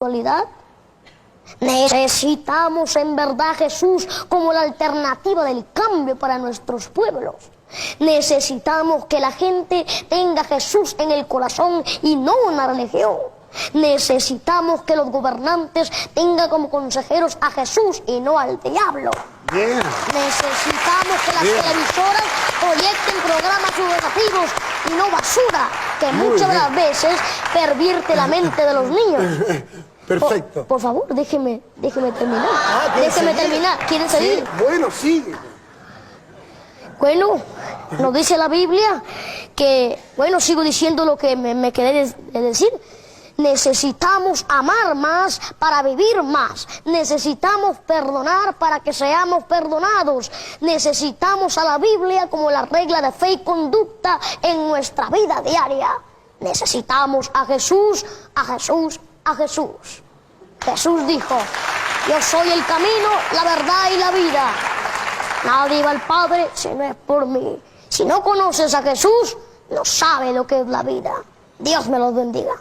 actualidad. Necesitamos en verdad a Jesús como la alternativa del cambio para nuestros pueblos. Necesitamos que la gente tenga a Jesús en el corazón y no una religión. Necesitamos que los gobernantes tengan como consejeros a Jesús y no al diablo. Bien. Necesitamos que las televisoras proyecten programas educativos y no basura, que muchas de las veces pervierte la mente de los niños. Perfecto. Por favor, déjeme terminar. Déjeme terminar. ¿Quieren seguir? Sí, bueno, sigue. Bueno, nos dice la Biblia que, bueno, sigo diciendo lo que me quedé de decir. Necesitamos amar más para vivir más. Necesitamos perdonar para que seamos perdonados. Necesitamos a la Biblia como la regla de fe y conducta en nuestra vida diaria. Necesitamos a Jesús, a Jesús, a Jesús. Jesús dijo: yo soy el camino, la verdad y la vida. Nadie va al Padre si no es por mí. Si no conoces a Jesús, no sabes lo que es la vida. Dios me los bendiga.